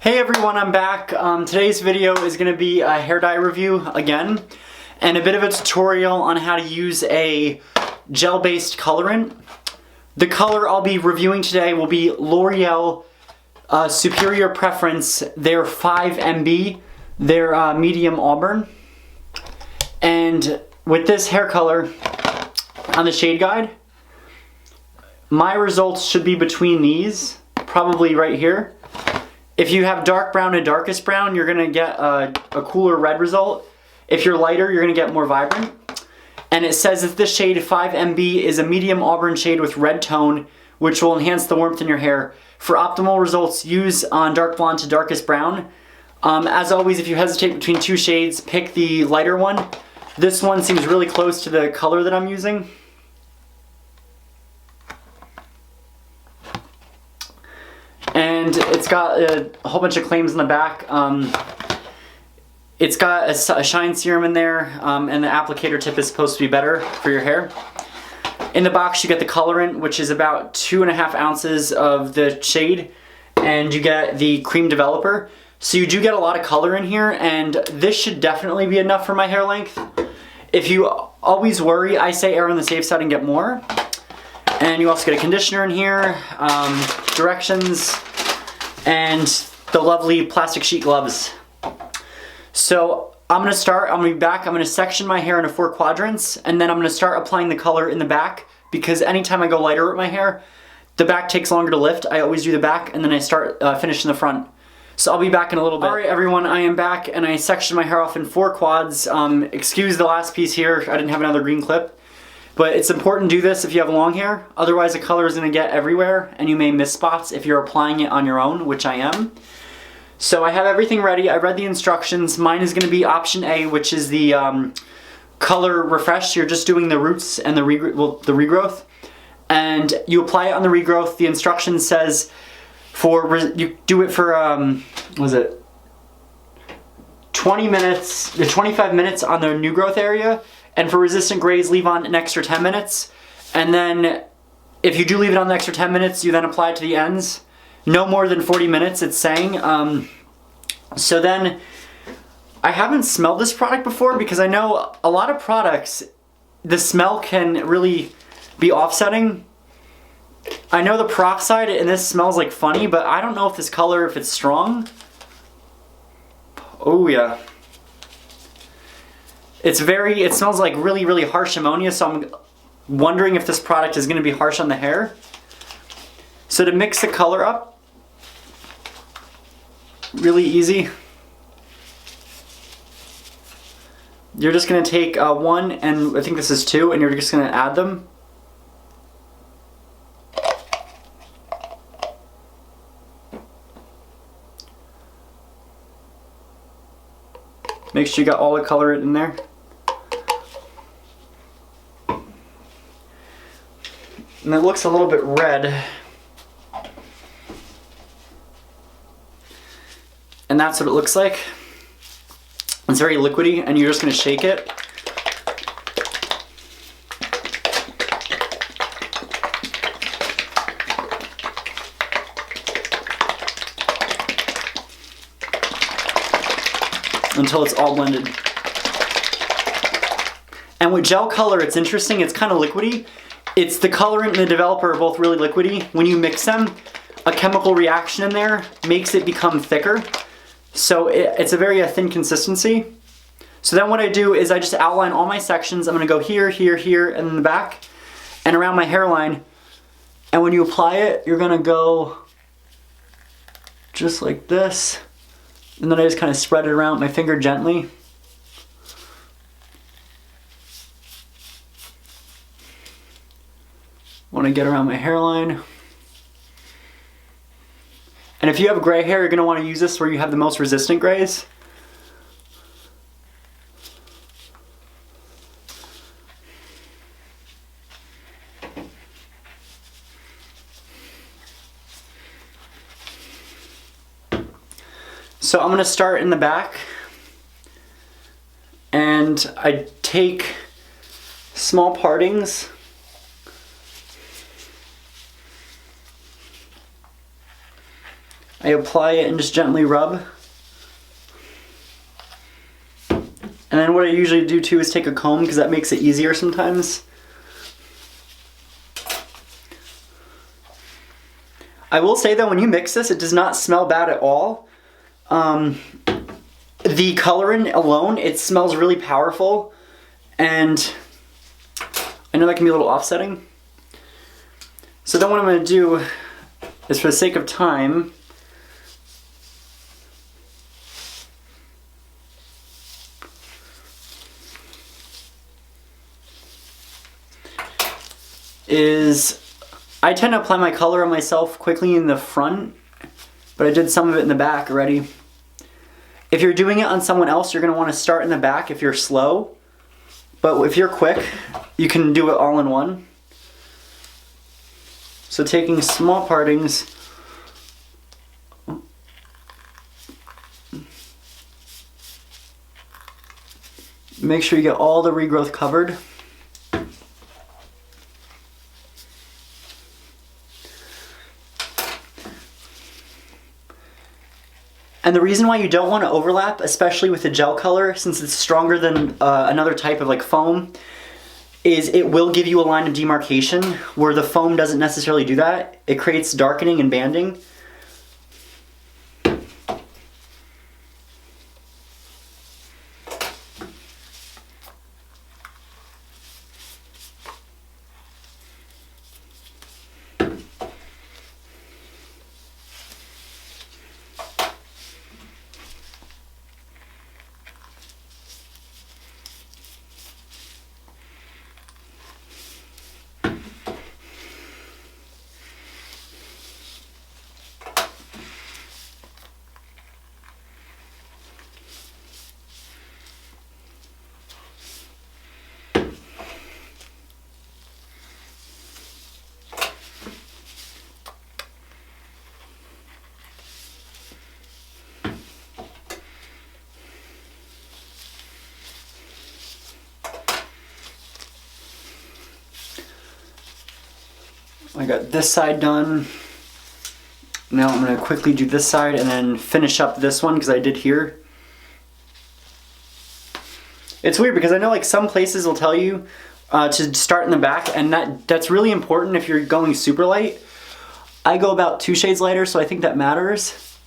Hey everyone, I'm back. Today's video is going to be a hair dye review again, and a bit of a tutorial on how to use a gel-based colorant. The color I'll be reviewing today will be Loreal Superior Preference. They're 5MB. They're medium auburn. And with this hair color on the shade guide, my results should be between these, probably right here. If you have dark brown and darkest brown, you're going to get a cooler red result. If you're lighter, you're going to get more vibrant. And it says that this shade 5MB is a medium auburn shade with red tone, which will enhance the warmth in your hair. For optimal results, use on dark blonde to darkest brown. As always, if you hesitate between two shades, pick the lighter one. This one seems really close to the color that I'm using. And it's got a whole bunch of claims in the back. It's got a shine serum in there, and the applicator tip is supposed to be better for your hair. In the box you get the colorant, which is about 2.5 ounces of the shade, and you get the cream developer. So you do get a lot of color in here, and this should definitely be enough for my hair length. If you always worry, I say err on the safe side and get more. And you also get a conditioner in here, directions, and the lovely plastic sheet gloves. So I'm going to start, I'm going to be back, I'm going to section my hair into 4 quadrants, and then I'm going to start applying the color in the back, because anytime I go lighter with my hair, the back takes longer to lift. I always do the back, and then I start finishing the front. So I'll be back in a little bit. Alright everyone, I am back, and I sectioned my hair off in 4 quads. Excuse the last piece here, I didn't have another green clip. But it's important to do this if you have long hair, otherwise the color is going to get everywhere and you may miss spots if you're applying it on your own, which I am. So I have everything ready, I read the instructions. Mine is going to be option A, which is the color refresh. You're just doing the roots and the regrowth. And you apply it on the regrowth. The instruction says you do it for, what was it? 20 minutes, 25 minutes on the new growth area. And for resistant grays, leave on an extra 10 minutes. And then if you do leave it on the extra 10 minutes, you then apply it to the ends. No more than 40 minutes, it's saying. So then, I haven't smelled this product before because I know a lot of products, the smell can really be offsetting. I know the peroxide in this smells like funny, but I don't know if this color, if it's strong. Oh yeah. It smells like really, really harsh ammonia, so I'm wondering if this product is going to be harsh on the hair. So to mix the color up, really easy. You're just going to take 1, and I think this is 2, and you're just going to add them. Make sure you got all the color in there. And it looks a little bit red. And that's what it looks like. It's very liquidy, and you're just going to shake it. Until it's all blended. And with gel color, it's interesting, it's kind of liquidy. It's the colorant and the developer are both really liquidy. When you mix them, a chemical reaction in there makes it become thicker. So it's a very thin consistency. So then what I do is I just outline all my sections. I'm going to go here, here, here, and in the back, and around my hairline. And when you apply it, you're going to go just like this. And then I just kind of spread it around with my finger gently. Want to get around my hairline. And if you have gray hair, you're going to want to use this where you have the most resistant grays. So I'm going to start in the back, and I take small partings I apply it and just gently rub. And then what I usually do too is take a comb, because that makes it easier sometimes. I will say that when you mix this, it does not smell bad at all. The colorant alone, it smells really powerful, and I know that can be a little offsetting. So then what I'm going to do is, for the sake of time, I tend to apply my color on myself quickly in the front, but I did some of it in the back already. If you're doing it on someone else, you're going to want to start in the back if you're slow, but if you're quick, you can do it all in one. So taking small partings, make sure you get all the regrowth covered. And the reason why you don't want to overlap, especially with the gel color, since it's stronger than another type of like foam, is it will give you a line of demarcation where the foam doesn't necessarily do that. It creates darkening and banding. I got this side done. Now I'm going to quickly do this side and then finish up this one, because I did here. It's weird because I know like some places will tell you to start in the back, and that's really important if you're going super light. I go about 2 shades lighter, so I think that matters.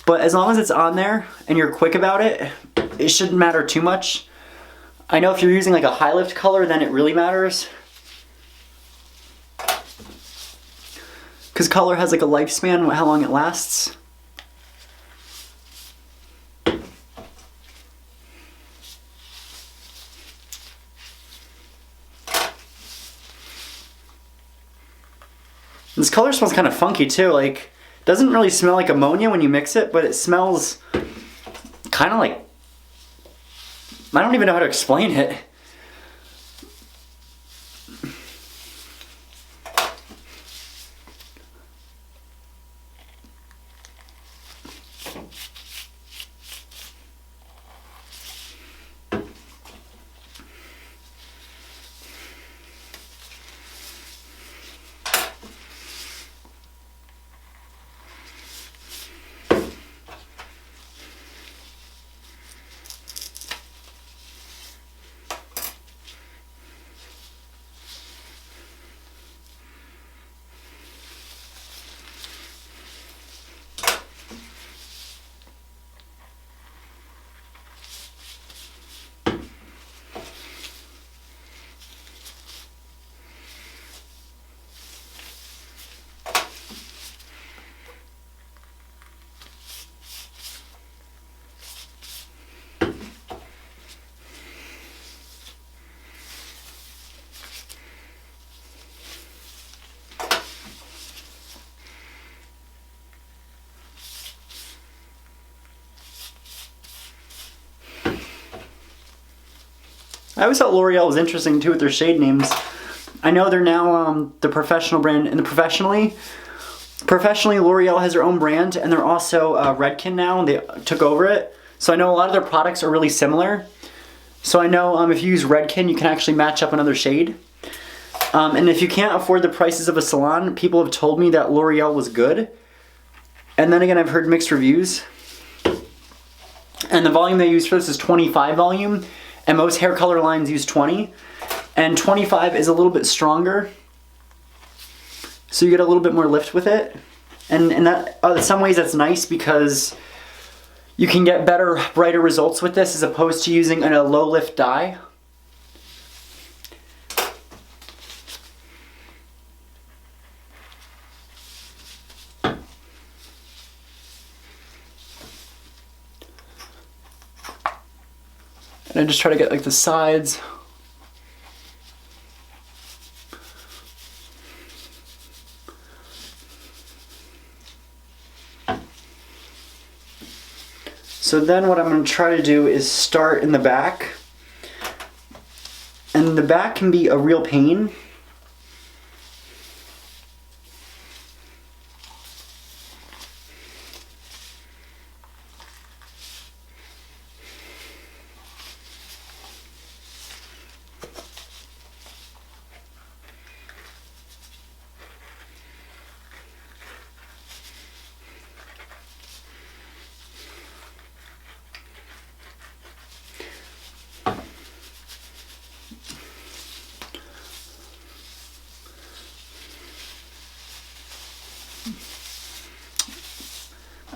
But as long as it's on there and you're quick about it, it shouldn't matter too much. I know if you're using like a high lift color, then it really matters. Because color has like a lifespan, how long it lasts. This color smells kind of funky too. Like, it doesn't really smell like ammonia when you mix it, but it smells kind of like, I don't even know how to explain it. I always thought Loreal was interesting too with their shade names. I know they're now the professional brand, and professionally Loreal has their own brand, and they're also Redken now. They took over it. So I know a lot of their products are really similar. So I know if you use Redken, you can actually match up another shade. And if you can't afford the prices of a salon, people have told me that Loreal was good. And then again, I've heard mixed reviews. And the volume they use for this is 25 volume, and most hair color lines use 20. And 25 is a little bit stronger, so you get a little bit more lift with it. And that, in some ways that's nice because you can get better, brighter results with this as opposed to using a low lift dye. And I just try to get like the sides. So then what I'm going to try to do is start in the back. And the back can be a real pain.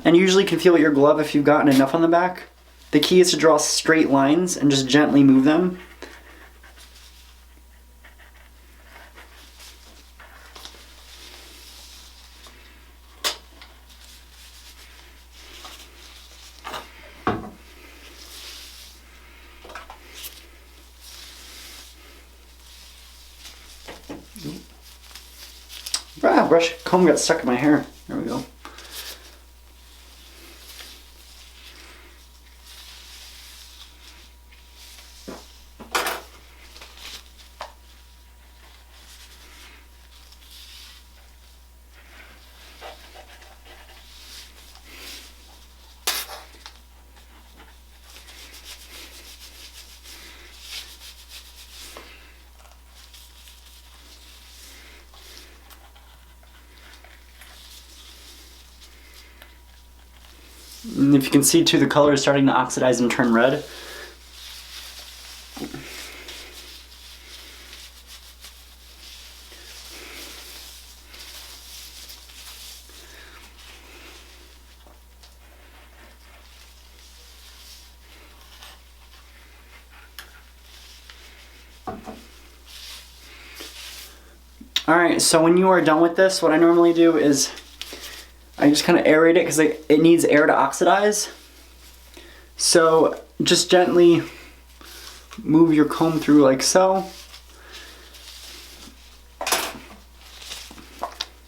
And you usually can feel with your glove if you've gotten enough on the back. The key is to draw straight lines and just gently move them. Ah, brush comb got stuck in my hair. There we go. And if you can see too, the color is starting to oxidize and turn red. Alright, so when you are done with this, what I normally do is I just kind of aerate it because it needs air to oxidize. So just gently move your comb through like so.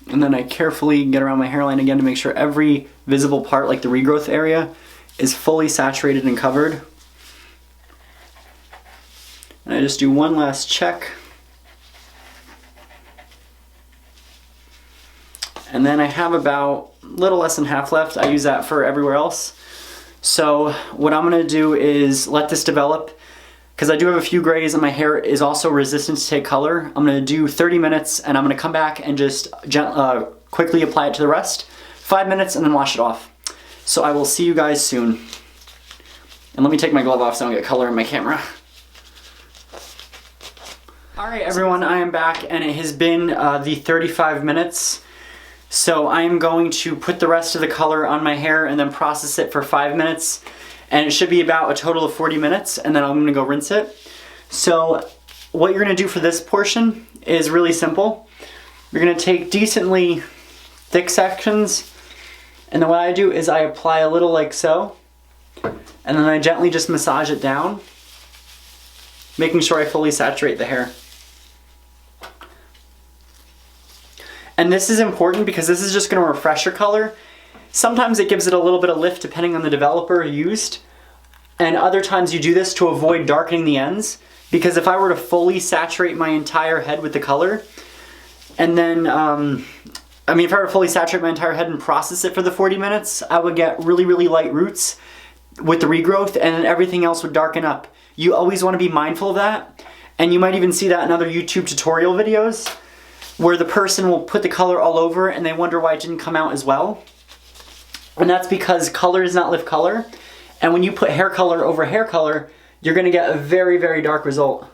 And then I carefully get around my hairline again to make sure every visible part, like the regrowth area, is fully saturated and covered. And I just do one last check. And then I have about a little less than half left. I use that for everywhere else. So what I'm gonna do is let this develop, because I do have a few grays and my hair is also resistant to take color. I'm gonna do 30 minutes and I'm gonna come back and just quickly apply it to the rest. 5 minutes and then wash it off. So I will see you guys soon. And let me take my glove off so I don't get color in my camera. All right, everyone, I am back and it has been the 35 minutes. So I'm going to put the rest of the color on my hair and then process it for 5 minutes. And it should be about a total of 40 minutes and then I'm gonna go rinse it. So what you're gonna do for this portion is really simple. You're gonna take decently thick sections, and then what I do is I apply a little like so, and then I gently just massage it down, making sure I fully saturate the hair. And this is important because this is just going to refresh your color. Sometimes it gives it a little bit of lift depending on the developer used, and other times you do this to avoid darkening the ends, because if I were to fully saturate my entire head with the color, and then, if I were to fully saturate my entire head and process it for the 40 minutes, I would get really, really light roots with the regrowth and then everything else would darken up. You always want to be mindful of that, and you might even see that in other YouTube tutorial videos, where the person will put the color all over and they wonder why it didn't come out as well. And that's because color does not lift color. And when you put hair color over hair color, you're gonna get a very, very dark result.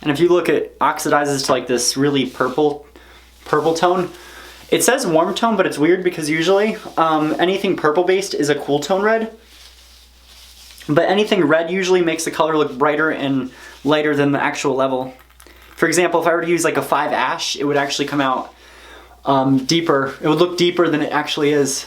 And if you look, it oxidizes to like this really purple tone. It says warm tone, but it's weird because usually anything purple based is a cool tone red. But anything red usually makes the color look brighter and lighter than the actual level. For example, if I were to use like a 5 ash, it would actually come out deeper. It would look deeper than it actually is.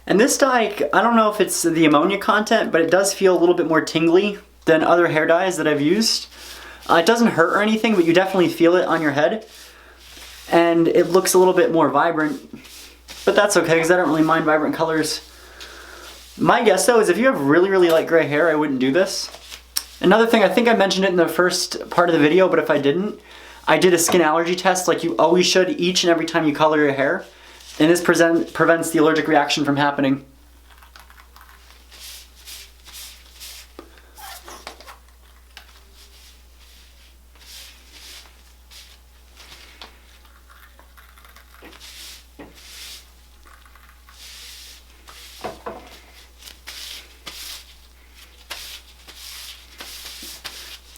And this dye, I don't know if it's the ammonia content, but it does feel a little bit more tingly than other hair dyes that I've used. It doesn't hurt or anything, but you definitely feel it on your head. And it looks a little bit more vibrant, but that's okay because I don't really mind vibrant colors. My guess though is if you have really, really light gray hair, I wouldn't do this. Another thing, I think I mentioned it in the first part of the video, but if I didn't, I did a skin allergy test like you always should each and every time you color your hair. And this prevents the allergic reaction from happening.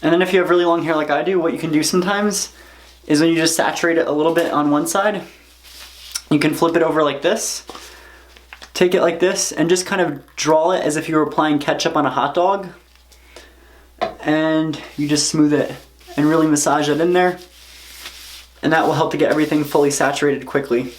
And then if you have really long hair like I do, what you can do sometimes is when you just saturate it a little bit on one side, you can flip it over like this, take it like this, and just kind of draw it as if you were applying ketchup on a hot dog. And you just smooth it and really massage it in there. And that will help to get everything fully saturated quickly.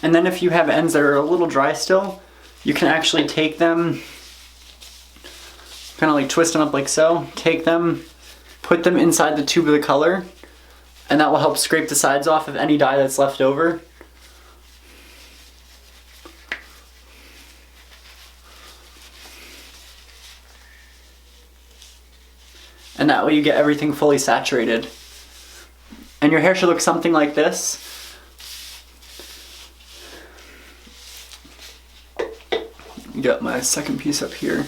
And then if you have ends that are a little dry still, you can actually take them, kind of like twist them up like so, take them, put them inside the tube of the color, and that will help scrape the sides off of any dye that's left over. And that way you get everything fully saturated. And your hair should look something like this. Got my second piece up here.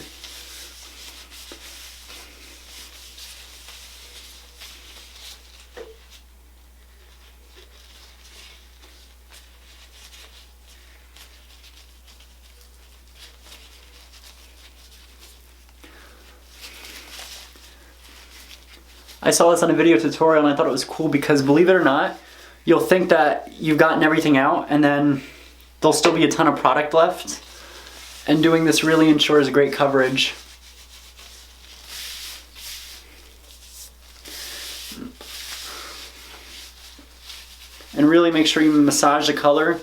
I saw this on a video tutorial and I thought it was cool because, believe it or not, you'll think that you've gotten everything out and then there'll still be a ton of product left. And doing this really ensures great coverage. And really make sure you massage the color.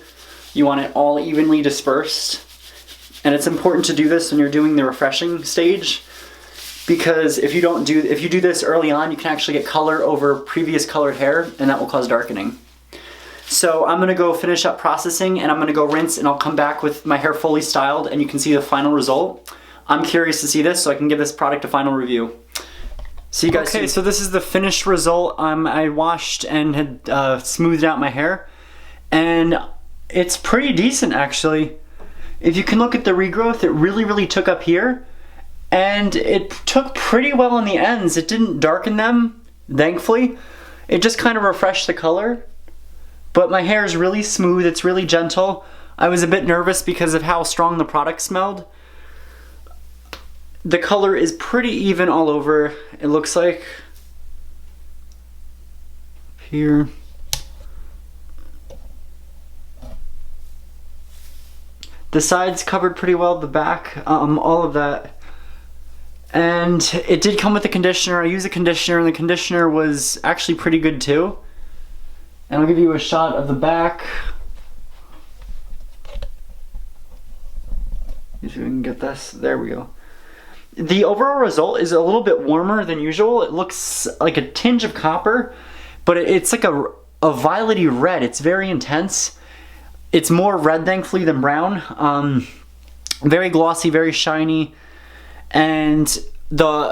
You want it all evenly dispersed. And it's important to do this when you're doing the refreshing stage, because if you do this early on, you can actually get color over previous colored hair, and that will cause darkening. So I'm gonna go finish up processing, and I'm gonna go rinse, and I'll come back with my hair fully styled and you can see the final result. I'm curious to see this so I can give this product a final review. See you guys soon. Okay, so this is the finished result. I washed and had smoothed out my hair, and it's pretty decent actually. If you can look at the regrowth, it really took up here, and it took pretty well on the ends. It didn't darken them, thankfully. It just kind of refreshed the color. But my hair is really smooth, it's really gentle. I was a bit nervous because of how strong the product smelled. The color is pretty even all over, it looks like. Here. The sides covered pretty well, the back, all of that. And it did come with a conditioner. I used a conditioner, and the conditioner was actually pretty good too. And I'll give you a shot of the back. If you can get this, there we go. The overall result is a little bit warmer than usual. It looks like a tinge of copper, but it's like a violety red. It's very intense. It's more red, thankfully, than brown. Very glossy, very shiny. And the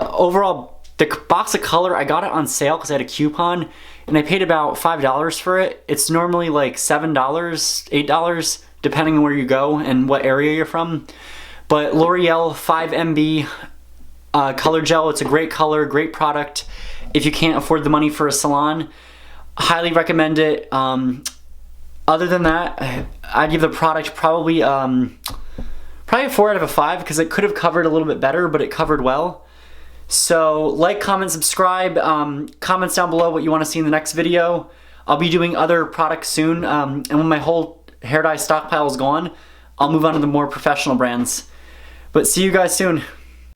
box of color, I got it on sale because I had a coupon, and I paid about $5 for it. It's normally like $7, $8, depending on where you go and what area you're from. But Loreal 5 MB color gel, it's a great color, great product. If you can't afford the money for a salon, highly recommend it. Other than that, I'd give the product probably a 4 out of a 5 because it could have covered a little bit better, but it covered well. So like, comment, subscribe, comments down below what you want to see in the next video. I'll be doing other products soon, and when my whole hair dye stockpile is gone, I'll move on to the more professional brands. But see you guys soon.